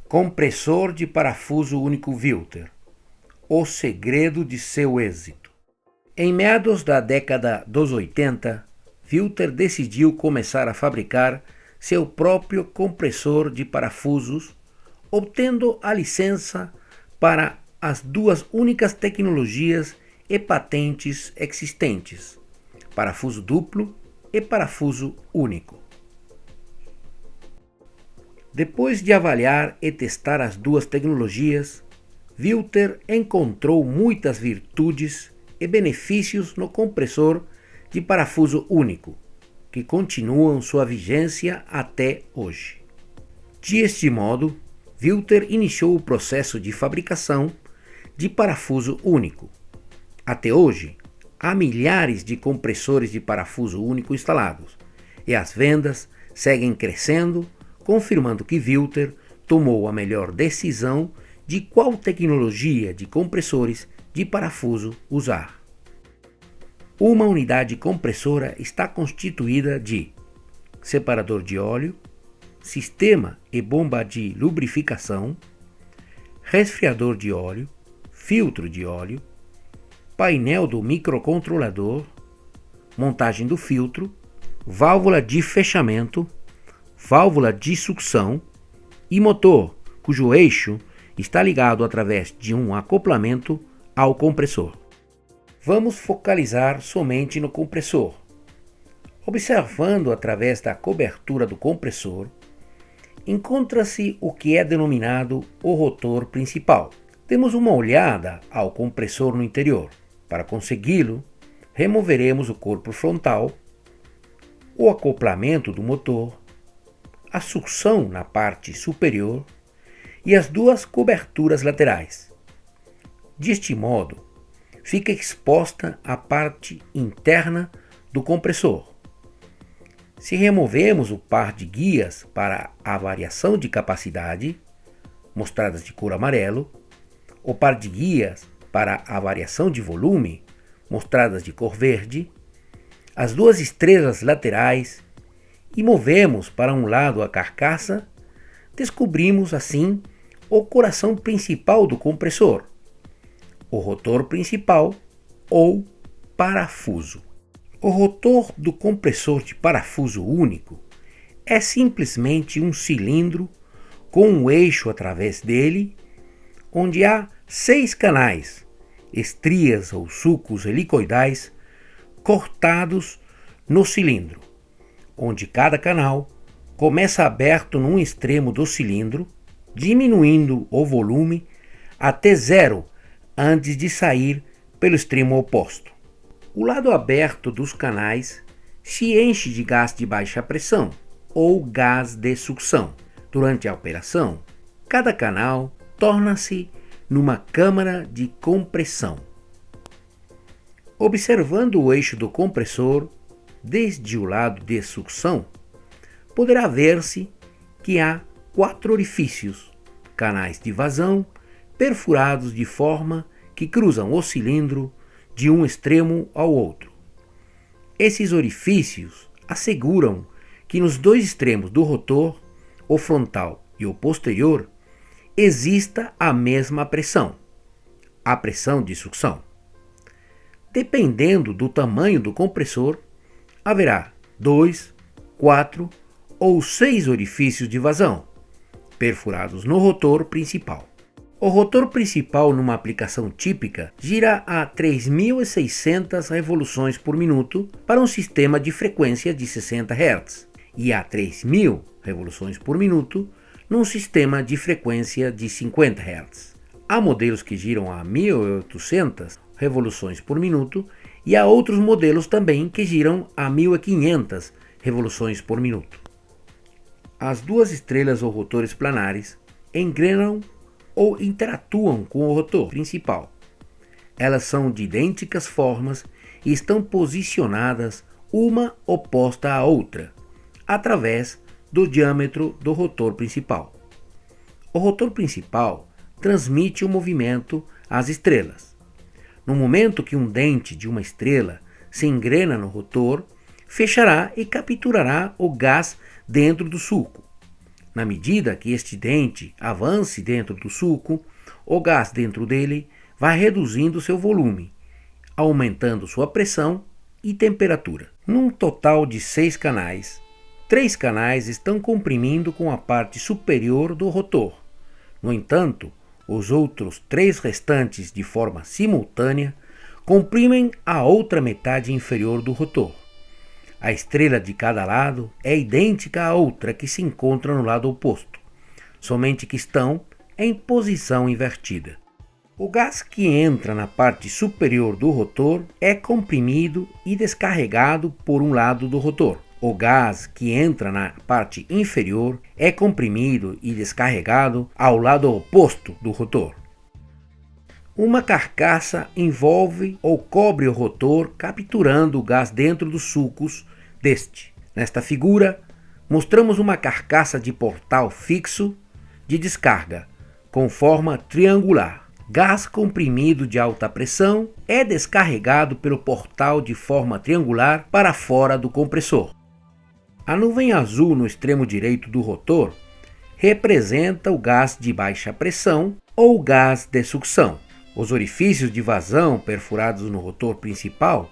Compressor de parafuso único Wilter. O segredo de seu êxito. Em meados da década dos 80, Wilter decidiu começar a fabricar seu próprio compressor de parafusos, obtendo a licença para as duas únicas tecnologias e patentes existentes: parafuso duplo e parafuso único. Depois de avaliar e testar as duas tecnologias, Wilter encontrou muitas virtudes e benefícios no compressor de parafuso único, que continuam sua vigência até hoje. Deste modo, Wilter iniciou o processo de fabricação de parafuso único. Até hoje, há milhares de compressores de parafuso único instalados, e as vendas seguem crescendo, confirmando que Wilter tomou a melhor decisão de qual tecnologia de compressores de parafuso usar. Uma unidade compressora está constituída de separador de óleo, sistema e bomba de lubrificação, resfriador de óleo, filtro de óleo, painel do microcontrolador, montagem do filtro, válvula de fechamento, válvula de sucção e motor, cujo eixo está ligado através de um acoplamento ao compressor. Vamos focalizar somente no compressor. Observando através da cobertura do compressor, encontra-se o que é denominado o rotor principal. Demos uma olhada ao compressor no interior. Para consegui-lo, removeremos o corpo frontal, o acoplamento do motor, a sucção na parte superior e as duas coberturas laterais. Deste modo, fica exposta a parte interna do compressor. Se removemos o par de guias para a variação de capacidade, mostradas de cor amarelo, o par de guias para a variação de volume, mostradas de cor verde, as duas estrelas laterais, e movemos para um lado a carcaça, descobrimos assim o coração principal do compressor, o rotor principal ou parafuso. O rotor do compressor de parafuso único é simplesmente um cilindro com um eixo através dele, onde há 6 canais, estrias ou sulcos helicoidais cortados no cilindro, onde cada canal começa aberto num extremo do cilindro, diminuindo o volume até zero antes de sair pelo extremo oposto. O lado aberto dos canais se enche de gás de baixa pressão ou gás de sucção. Durante a operação, cada canal torna-se numa câmara de compressão. Observando o eixo do compressor desde o lado de sucção, poderá ver-se que há 4 orifícios, canais de vazão, perfurados de forma que cruzam o cilindro de um extremo ao outro. Esses orifícios asseguram que nos 2 extremos do rotor, o frontal e o posterior, exista a mesma pressão, a pressão de sucção. Dependendo do tamanho do compressor, haverá 2, 4 ou 6 orifícios de vazão, perfurados no rotor principal. O rotor principal, numa aplicação típica, gira a 3.600 revoluções por minuto para um sistema de frequência de 60 Hz e a 3.000 revoluções por minuto num sistema de frequência de 50 Hz. Há modelos que giram a 1.800 revoluções por minuto e há outros modelos também que giram a 1.500 revoluções por minuto. As duas estrelas ou rotores planares engrenam ou interatuam com o rotor principal. Elas são de idênticas formas e estão posicionadas uma oposta à outra, através do diâmetro do rotor principal. O rotor principal transmite o movimento às estrelas. No momento que um dente de uma estrela se engrena no rotor, fechará e capturará o gás dentro do sulco. Na medida que este dente avance dentro do suco, o gás dentro dele vai reduzindo seu volume, aumentando sua pressão e temperatura. Num total de 6 canais, 3 canais estão comprimindo com a parte superior do rotor. No entanto, os outros 3 restantes, de forma simultânea, comprimem a outra metade inferior do rotor. A estrela de cada lado é idêntica à outra que se encontra no lado oposto, somente que estão em posição invertida. O gás que entra na parte superior do rotor é comprimido e descarregado por um lado do rotor. O gás que entra na parte inferior é comprimido e descarregado ao lado oposto do rotor. Uma carcaça envolve ou cobre o rotor, capturando o gás dentro dos sulcos deste. Nesta figura, mostramos uma carcaça de portal fixo de descarga, com forma triangular. Gás comprimido de alta pressão é descarregado pelo portal de forma triangular para fora do compressor. A nuvem azul no extremo direito do rotor representa o gás de baixa pressão ou gás de sucção. Os orifícios de vazão perfurados no rotor principal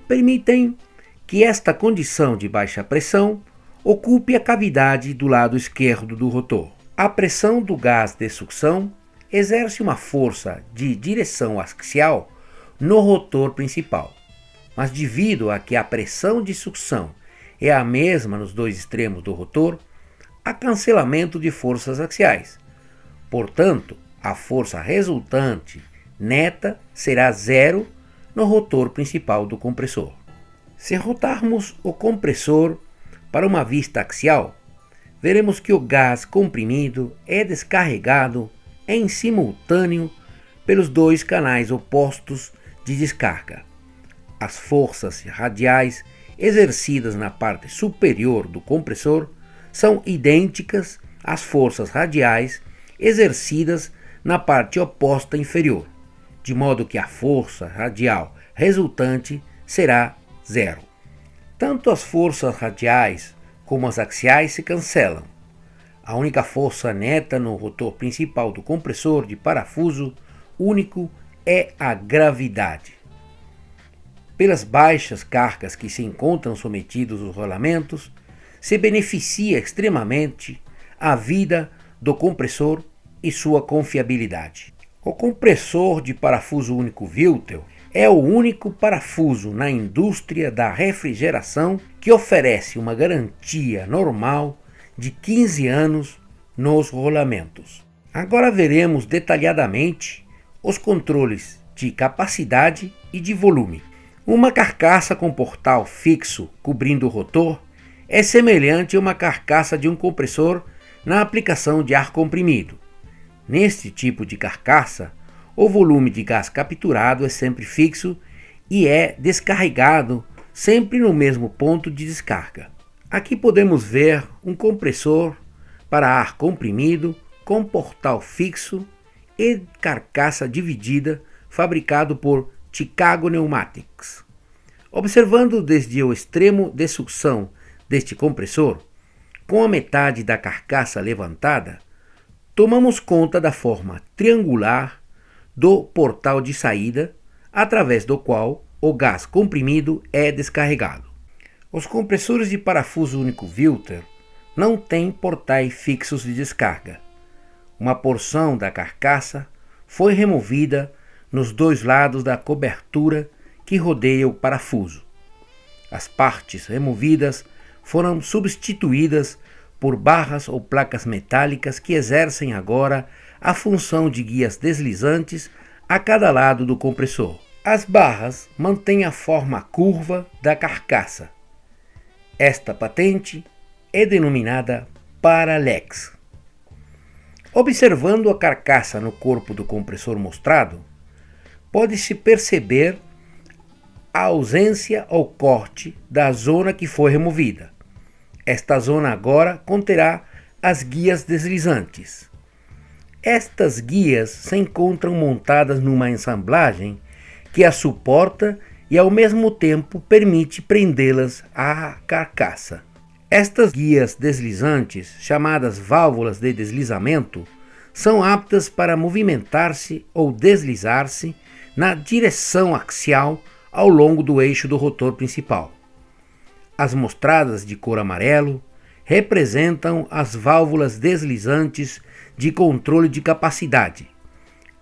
permitem que esta condição de baixa pressão ocupe a cavidade do lado esquerdo do rotor. A pressão do gás de sucção exerce uma força de direção axial no rotor principal, mas devido a que a pressão de sucção é a mesma nos dois extremos do rotor, há cancelamento de forças axiais. Portanto, a força resultante neta será zero no rotor principal do compressor. Se rotarmos o compressor para uma vista axial, veremos que o gás comprimido é descarregado em simultâneo pelos 2 canais opostos de descarga. As forças radiais exercidas na parte superior do compressor são idênticas às forças radiais exercidas na parte oposta inferior, de modo que a força radial resultante será zero. Tanto as forças radiais como as axiais se cancelam. A única força neta no rotor principal do compressor de parafuso único é a gravidade. Pelas baixas cargas que se encontram sometidos os rolamentos, se beneficia extremamente a vida do compressor e sua confiabilidade. O compressor de parafuso único Wiltel é o único parafuso na indústria da refrigeração que oferece uma garantia normal de 15 anos nos rolamentos. Agora veremos detalhadamente os controles de capacidade e de volume. Uma carcaça com portal fixo cobrindo o rotor é semelhante a uma carcaça de um compressor na aplicação de ar comprimido. Neste tipo de carcaça, o volume de gás capturado é sempre fixo e é descarregado sempre no mesmo ponto de descarga. Aqui podemos ver um compressor para ar comprimido com portal fixo e carcaça dividida, fabricado por Chicago Pneumatics. Observando desde o extremo de sucção deste compressor, com a metade da carcaça levantada, tomamos conta da forma triangular do portal de saída, através do qual o gás comprimido é descarregado. Os compressores de parafuso único Wiltel não têm portais fixos de descarga. Uma porção da carcaça foi removida nos 2 lados da cobertura que rodeia o parafuso. As partes removidas foram substituídas por barras ou placas metálicas que exercem agora a função de guias deslizantes a cada lado do compressor. As barras mantêm a forma curva da carcaça. Esta patente é denominada Paralex. Observando a carcaça no corpo do compressor mostrado, pode-se perceber a ausência ou corte da zona que foi removida. Esta zona agora conterá as guias deslizantes. Estas guias se encontram montadas numa ensamblagem que as suporta e ao mesmo tempo permite prendê-las à carcaça. Estas guias deslizantes, chamadas válvulas de deslizamento, são aptas para movimentar-se ou deslizar-se na direção axial ao longo do eixo do rotor principal. As mostradas de cor amarelo representam as válvulas deslizantes de controle de capacidade.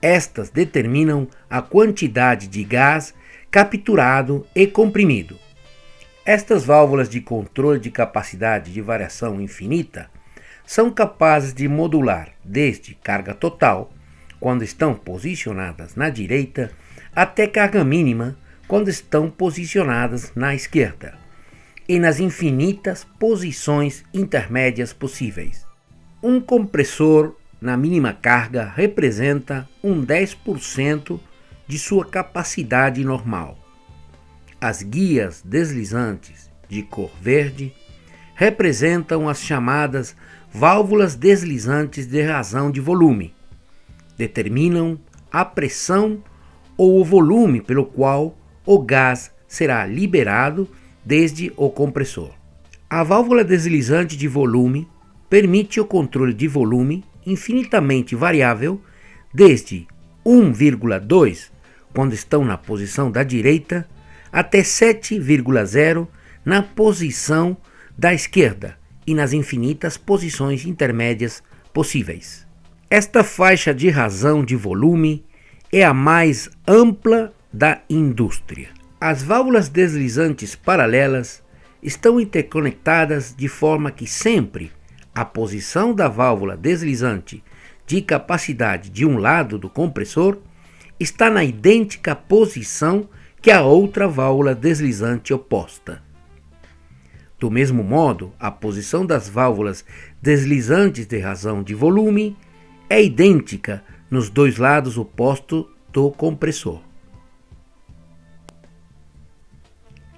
Estas determinam a quantidade de gás capturado e comprimido. Estas válvulas de controle de capacidade de variação infinita são capazes de modular desde carga total, quando estão posicionadas na direita, até carga mínima, quando estão posicionadas na esquerda, e nas infinitas posições intermédias possíveis. Um compressor na mínima carga representa 10% de sua capacidade normal. As guias deslizantes de cor verde representam as chamadas válvulas deslizantes de razão de volume. Determinam a pressão ou o volume pelo qual o gás será liberado desde o compressor. A válvula deslizante de volume permite o controle de volume infinitamente variável desde 1,2 quando estão na posição da direita até 7,0 na posição da esquerda e nas infinitas posições intermédias possíveis. Esta faixa de razão de volume é a mais ampla da indústria. As válvulas deslizantes paralelas estão interconectadas de forma que sempre a posição da válvula deslizante de capacidade de um lado do compressor está na idêntica posição que a outra válvula deslizante oposta. Do mesmo modo, a posição das válvulas deslizantes de razão de volume é idêntica nos dois lados opostos do compressor.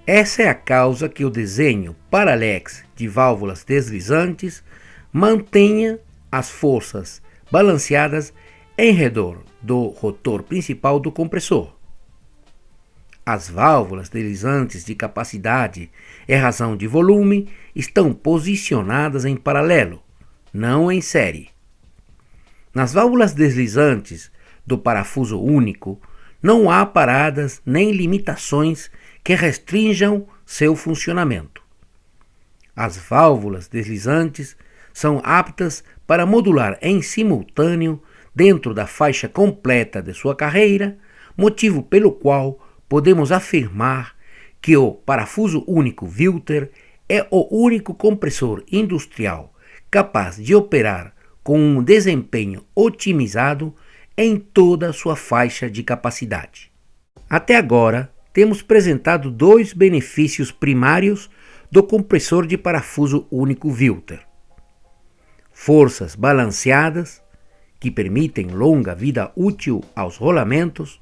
Essa é a causa que o desenho Parallax de válvulas deslizantes mantenha as forças balanceadas em redor do rotor principal do compressor. As válvulas deslizantes de capacidade e razão de volume estão posicionadas em paralelo, não em série. Nas válvulas deslizantes do parafuso único, não há paradas nem limitações que restringam seu funcionamento. As válvulas deslizantes são aptas para modular em simultâneo dentro da faixa completa de sua carreira, motivo pelo qual podemos afirmar que o parafuso único Vilter é o único compressor industrial capaz de operar com um desempenho otimizado em toda a sua faixa de capacidade. Até agora, temos apresentado dois benefícios primários do compressor de parafuso único Vilter: forças balanceadas, que permitem longa vida útil aos rolamentos,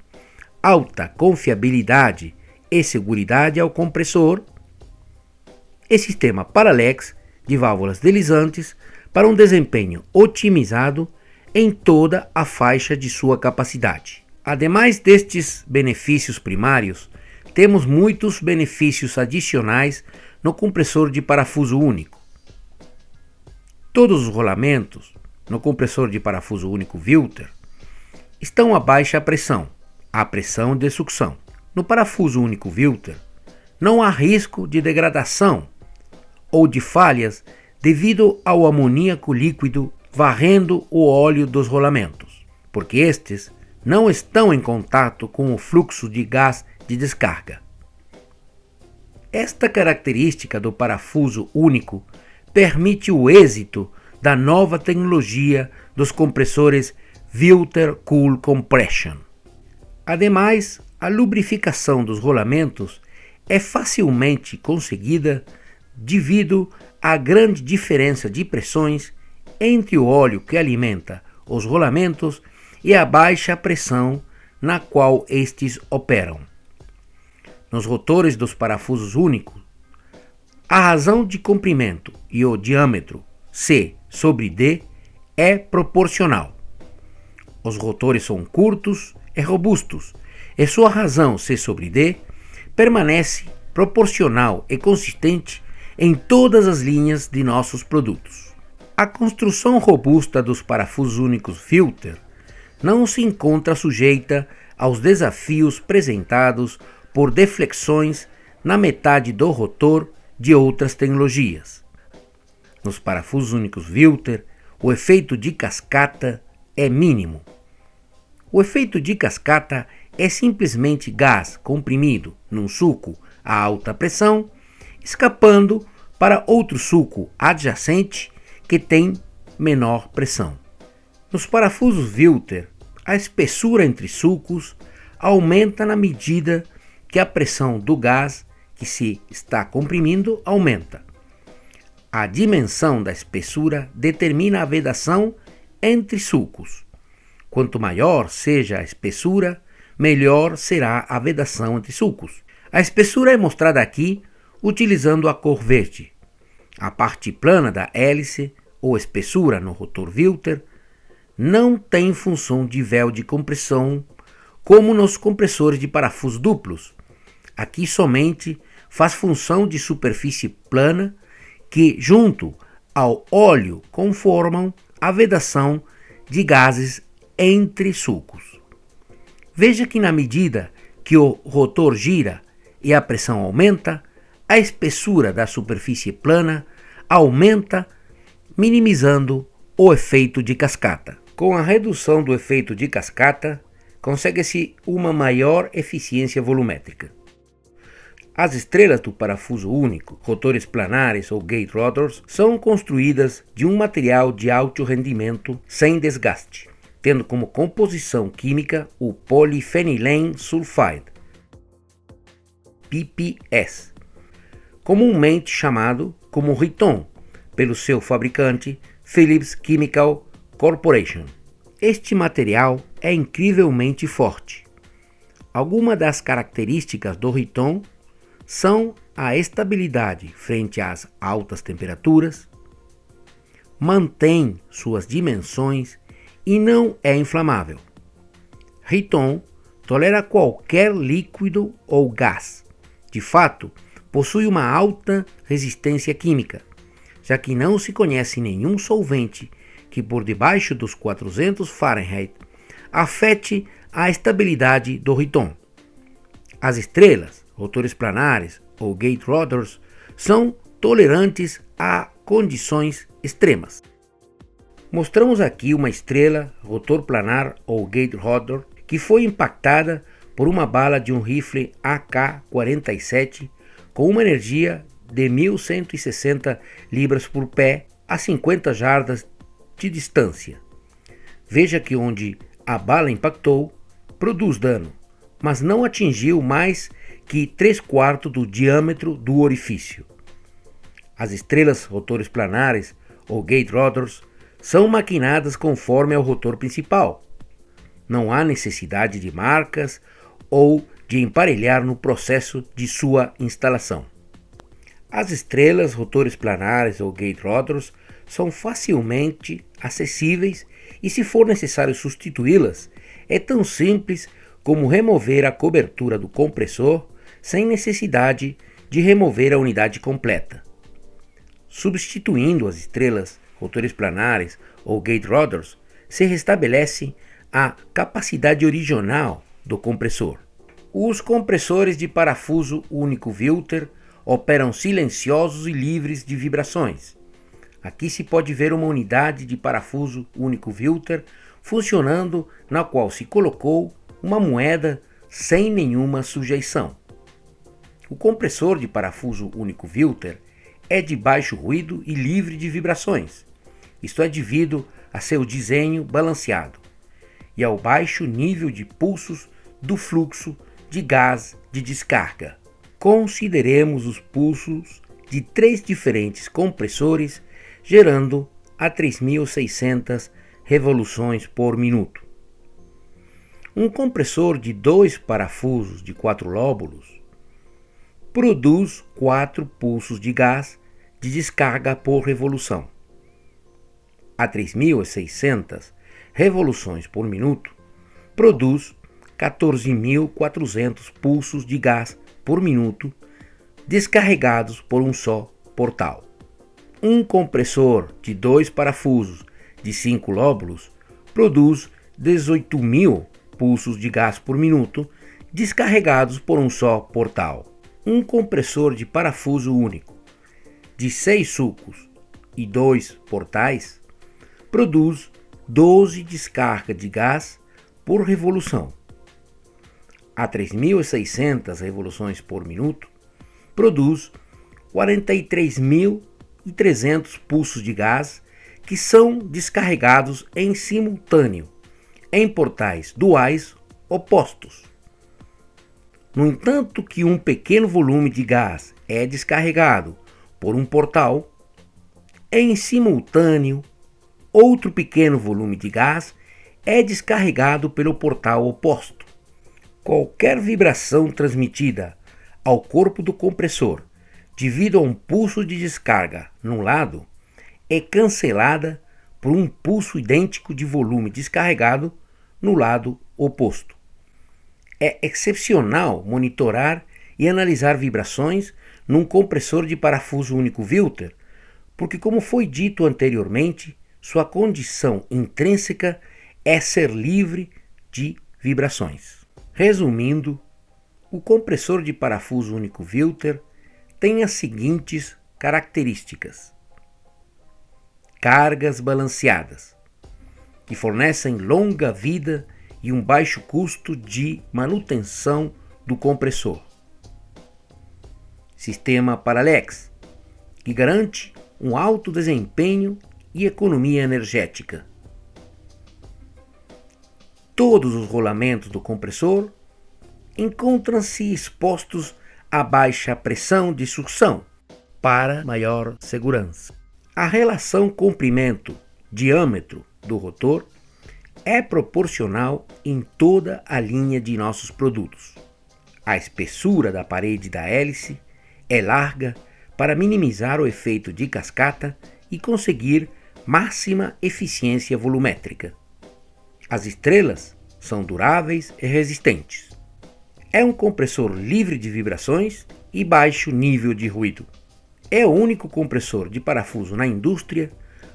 alta confiabilidade e seguridade ao compressor, e sistema Parallax de válvulas deslizantes para um desempenho otimizado em toda a faixa de sua capacidade. Ademais destes benefícios primários, temos muitos benefícios adicionais no compressor de parafuso único. Todos os rolamentos no compressor de parafuso único Vilter estão a baixa pressão, a pressão de sucção. No parafuso único Vilter, não há risco de degradação ou de falhas devido ao amoníaco líquido varrendo o óleo dos rolamentos, porque estes não estão em contato com o fluxo de gás de descarga. Esta característica do parafuso único permite o êxito da nova tecnologia dos compressores Vilter Cool Compression. Ademais, a lubrificação dos rolamentos é facilmente conseguida devido à grande diferença de pressões entre o óleo que alimenta os rolamentos e a baixa pressão na qual estes operam. Nos rotores dos parafusos únicos, a razão de comprimento e o diâmetro C sobre D é proporcional. Os rotores são curtos e robustos, e sua razão C sobre D permanece proporcional e consistente em todas as linhas de nossos produtos. A construção robusta dos parafusos únicos Filter não se encontra sujeita aos desafios apresentados por deflexões na metade do rotor de outras tecnologias. Nos parafusos únicos Filter, o efeito de cascata é mínimo. O efeito de cascata é simplesmente gás comprimido num suco a alta pressão, escapando para outro suco adjacente que tem menor pressão. Nos parafusos Filter, a espessura entre sucos aumenta na medida que a pressão do gás que se está comprimindo aumenta. A dimensão da espessura determina a vedação entre sucos. Quanto maior seja a espessura, melhor será a vedação entre sucos. A espessura é mostrada aqui utilizando a cor verde. A parte plana da hélice ou espessura no rotor Filter não tem função de véu de compressão como nos compressores de parafuso duplos. Aqui somente faz função de superfície plana que, junto ao óleo, conformam a vedação de gases entre sucos. Veja que na medida que o rotor gira e a pressão aumenta, a espessura da superfície plana aumenta, minimizando o efeito de cascata. Com a redução do efeito de cascata, consegue-se uma maior eficiência volumétrica. As estrelas do parafuso único, rotores planares ou gate rotors, são construídas de um material de alto rendimento sem desgaste, tendo como composição química o polifenilene sulfide, PPS, comumente chamado como Riton pelo seu fabricante Phillips Chemical Corporation. Este material é incrivelmente forte. Algumas das características do Riton são a estabilidade frente às altas temperaturas, mantém suas dimensões e não é inflamável. Riton tolera qualquer líquido ou gás. De fato, possui uma alta resistência química, já que não se conhece nenhum solvente que por debaixo dos 400 Fahrenheit afete a estabilidade do Riton. As estrelas, rotores planares ou gate rotors são tolerantes a condições extremas. Mostramos aqui uma estrela, rotor planar ou gate rotor, que foi impactada por uma bala de um rifle AK-47 com uma energia de 1160 libras por pé a 50 jardas de distância. Veja que onde a bala impactou, produz dano, mas não atingiu mais que 3/4 do diâmetro do orifício. As estrelas rotores planares ou gate rotors são maquinadas conforme ao rotor principal. Não há necessidade de marcas ou de emparelhar no processo de sua instalação. As estrelas rotores planares ou gate rotors são facilmente acessíveis e, se for necessário substituí-las, é tão simples como remover a cobertura do compressor sem necessidade de remover a unidade completa. Substituindo as estrelas rotores planares ou gate rotors, se restabelece a capacidade original do compressor. Os compressores de parafuso único Filter operam silenciosos e livres de vibrações. Aqui se pode ver uma unidade de parafuso único Filter funcionando, na qual se colocou uma moeda sem nenhuma sujeição. O compressor de parafuso único Filter é de baixo ruído e livre de vibrações. Isto é devido a seu desenho balanceado e ao baixo nível de pulsos do fluxo de gás de descarga. Consideremos os pulsos de 3 diferentes compressores gerando a 3.600 revoluções por minuto. Um compressor de 2 parafusos de 4 lóbulos produz 4 pulsos de gás de descarga por revolução. A 3.600 revoluções por minuto produz 14.400 pulsos de gás por minuto descarregados por um só portal. Um compressor de 2 parafusos de 5 lóbulos produz 18.000 pulsos de gás por minuto descarregados por um só portal. Um compressor de parafuso único de 6 sulcos e 2 portais produz 12 descargas de gás por revolução. A 3.600 revoluções por minuto produz 43.300 pulsos de gás que são descarregados em simultâneo em portais duais opostos. No entanto que um pequeno volume de gás é descarregado por um portal, em simultâneo, outro pequeno volume de gás é descarregado pelo portal oposto. Qualquer vibração transmitida ao corpo do compressor devido a um pulso de descarga num lado é cancelada por um pulso idêntico de volume descarregado no lado oposto. É excepcional monitorar e analisar vibrações num compressor de parafuso único Vilter, porque, como foi dito anteriormente, sua condição intrínseca é ser livre de vibrações. Resumindo, o compressor de parafuso único Vilter tem as seguintes características: cargas balanceadas, que fornecem longa vida e um baixo custo de manutenção do compressor. Sistema Paralex, que garante um alto desempenho e economia energética. Todos os rolamentos do compressor encontram-se expostos a baixa pressão de sucção para maior segurança. A relação comprimento-diâmetro do rotor é proporcional em toda a linha de nossos produtos. A espessura da parede da hélice é larga para minimizar o efeito de cascata e conseguir máxima eficiência volumétrica. As estrelas são duráveis e resistentes. É um compressor livre de vibrações e baixo nível de ruído. É o único compressor de parafuso na indústria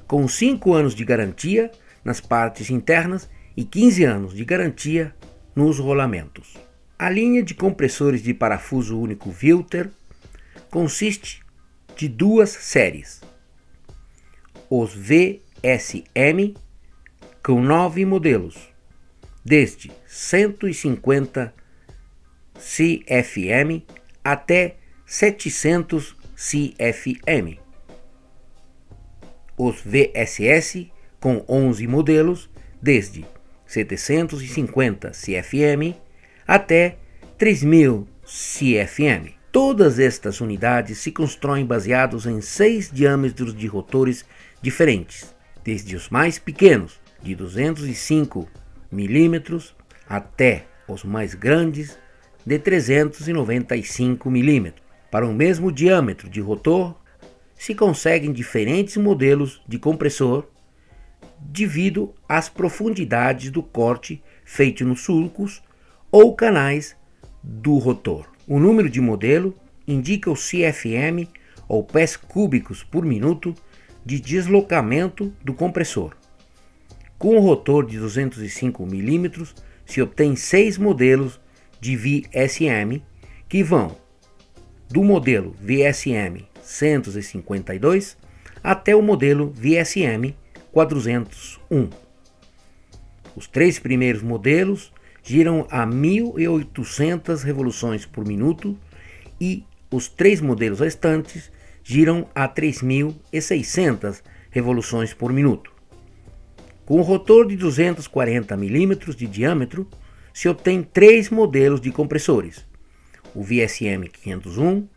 com 5 anos de garantia nas partes internas e 15 anos de garantia nos rolamentos. A linha de compressores de parafuso único Vilter consiste de 2 séries: os VSM, com 9 modelos, desde 150 CFM até 700 CFM. Os VSS, com 11 modelos, desde 750 CFM até 3.000 CFM. Todas estas unidades se constroem baseados em 6 diâmetros de rotores diferentes, desde os mais pequenos, de 205 mm, até os mais grandes, de 395 mm. Para o mesmo diâmetro de rotor, se conseguem diferentes modelos de compressor devido às profundidades do corte feito nos sulcos ou canais do rotor. O número de modelo indica o CFM ou pés cúbicos por minuto de deslocamento do compressor. Com o rotor de 205 mm se obtém 6 modelos de VSM que vão do modelo VSM 152 até o modelo VSM 401. Os 3 primeiros modelos giram a 1.800 revoluções por minuto e os 3 modelos restantes giram a 3.600 revoluções por minuto. Com o rotor de 240 mm de diâmetro, se obtém 3 modelos de compressores: o VSM 501,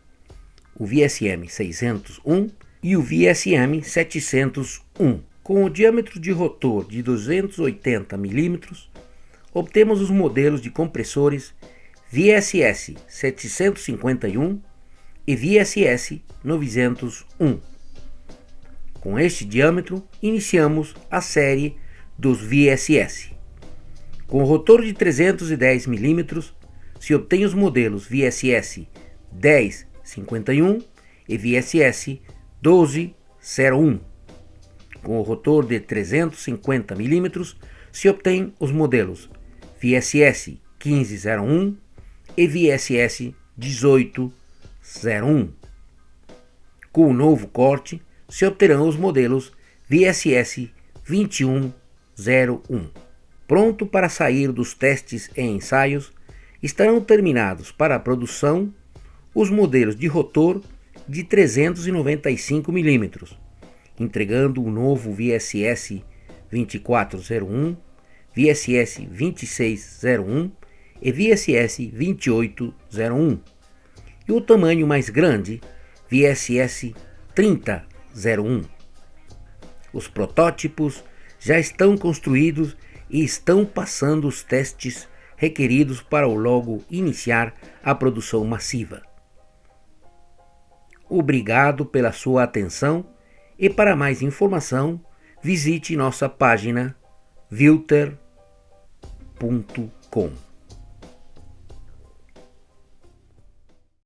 o VSM 601 e o VSM 701. Com o diâmetro de rotor de 280 mm, obtemos os modelos de compressores VSS 751 e VSS 901. Com este diâmetro, iniciamos a série dos VSS. Com o rotor de 310 mm, se obtém os modelos VSS 1051 e VSS 1201. Com o rotor de 350 mm, se obtém os modelos VSS 1501 e VSS 1801. Com o novo corte, se obterão os modelos VSS 2101. Pronto para sair dos testes e ensaios, estarão terminados para a produção os modelos de rotor de 395 mm, entregando o novo VSS 2401, VSS 2601 e VSS 2801, e o tamanho mais grande, VSS 3001. Os protótipos já estão construídos e estão passando os testes requeridos para logo iniciar a produção massiva. Obrigado pela sua atenção e para mais informação visite nossa página vilter.com.